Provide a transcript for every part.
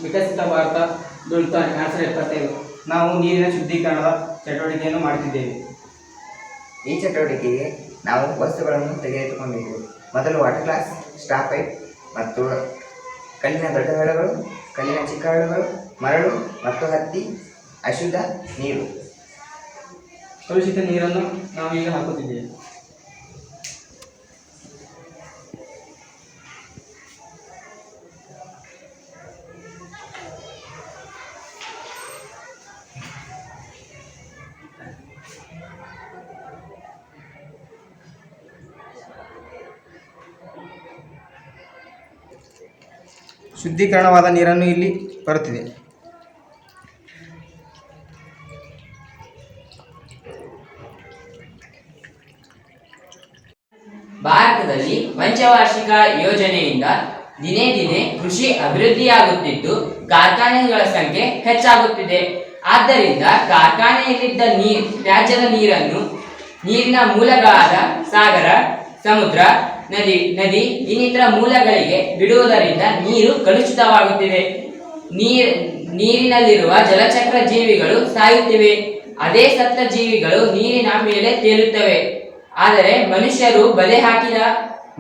ವಿಕಸಿತ ಭಾರತ 2025 ನಾವು ನೀರಿನ ಶುದ್ಧೀಕರಣದ ಚಟುವಟಿಕೆಯನ್ನು ಮಾಡುತ್ತಿದ್ದೇವೆ. ಈ ಚಟುವಟಿಕೆಗೆ ನಾವು ವಸ್ತುಗಳನ್ನು ತೆಗೆದುಕೊಂಡಿದ್ದೇವೆ. ಮೊದಲು ವಾಟರ್ ಗ್ಲಾಸ್, ಸ್ಟಾರ್ ಪೈಪ್ ಮತ್ತು ಕಲ್ಲಿನ ದೊಡ್ಡ ಹಳ್ಳಗಳು, ಕಲ್ಲಿನ ಚಿಕ್ಕ ಹಳ್ಳಗಳು, ಮರಳು ಮತ್ತು ಹತ್ತಿ, ಅಶುದ್ಧ ನೀರು. ಕಲುಷಿತ ನೀರನ್ನು ನಾವು ಈಗ ಹಾಕುತ್ತಿದ್ದೇವೆ. ಶುದ್ಧೀಕರಣವಾದ ನೀರನ್ನು ಇಲ್ಲಿ ಬರುತ್ತಿದೆ. ಭಾರತದಲ್ಲಿ ಪಂಚವಾರ್ಷಿಕ ಯೋಜನೆಯಿಂದ ದಿನೇ ದಿನೇ ಕೃಷಿ ಅಭಿವೃದ್ಧಿಯಾಗುತ್ತಿದ್ದು ಕಾರ್ಖಾನೆಗಳ ಸಂಖ್ಯೆ ಹೆಚ್ಚಾಗುತ್ತಿದೆ. ಆದ್ದರಿಂದ ಕಾರ್ಖಾನೆಯಲ್ಲಿದ್ದ ತ್ಯಾಜ್ಯದ ನೀರನ್ನು ನೀರಿನ ಮೂಲಗಳಾದ ಸಾಗರ, ಸಮುದ್ರ, ನದಿ ಇನ್ನಿತರ ಮೂಲಗಳಿಗೆ ಬಿಡುವುದರಿಂದ ನೀರು ಕಲುಷಿತವಾಗುತ್ತಿದೆ. ನೀರಿನಲ್ಲಿರುವ ಜಲಚಕ್ರ ಜೀವಿಗಳು ಸಾಯುತ್ತಿವೆ. ಅದೇ ಸತ್ತ ಜೀವಿಗಳು ನೀರಿನ ಮೇಲೆ ತೇಲುತ್ತವೆ. ಆದರೆ ಮನುಷ್ಯರು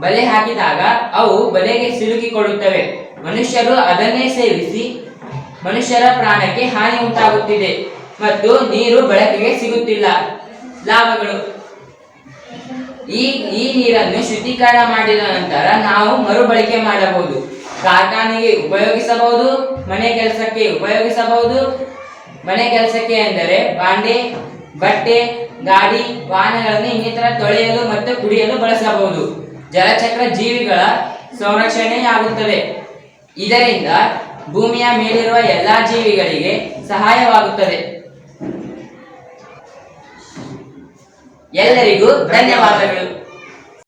ಬಲೆ ಹಾಕಿದಾಗ ಅವು ಬಲೆಗೆ ಸಿಲುಕಿಕೊಳ್ಳುತ್ತವೆ. ಮನುಷ್ಯರು ಅದನ್ನೇ ಸೇವಿಸಿ ಮನುಷ್ಯರ ಪ್ರಾಣಕ್ಕೆ ಹಾನಿ ಉಂಟಾಗುತ್ತಿದೆ ಮತ್ತು ನೀರು ಬಳಕೆಗೆ ಸಿಗುತ್ತಿಲ್ಲ. ಲಾಭಗಳು: ಈ ನೀರನ್ನು ಶುದ್ಧೀಕರಣ ಮಾಡಿದ ನಂತರ ನಾವು ಮರುಬಳಕೆ ಮಾಡಬಹುದು. ಕಾರ್ಖಾನೆಗೆ ಉಪಯೋಗಿಸಬಹುದು, ಮನೆ ಕೆಲಸಕ್ಕೆ ಉಪಯೋಗಿಸಬಹುದು. ಮನೆ ಕೆಲಸಕ್ಕೆ ಎಂದರೆ ಬಾಂಡೆ, ಬಟ್ಟೆ, ಗಾಡಿ, ವಾಹನಗಳನ್ನು ಇನ್ನಿತರ ತೊಳೆಯಲು ಮತ್ತು ಕುಡಿಯಲು ಬಳಸಬಹುದು. ಜಲಚಕ್ರ ಜೀವಿಗಳ ಸಂರಕ್ಷಣೆಯಾಗುತ್ತದೆ. ಇದರಿಂದ ಭೂಮಿಯ ಮೇಲಿರುವ ಎಲ್ಲಾ ಜೀವಿಗಳಿಗೆ ಸಹಾಯವಾಗುತ್ತದೆ. ಎಲ್ಲರಿಗೂ ಧನ್ಯವಾದಗಳು.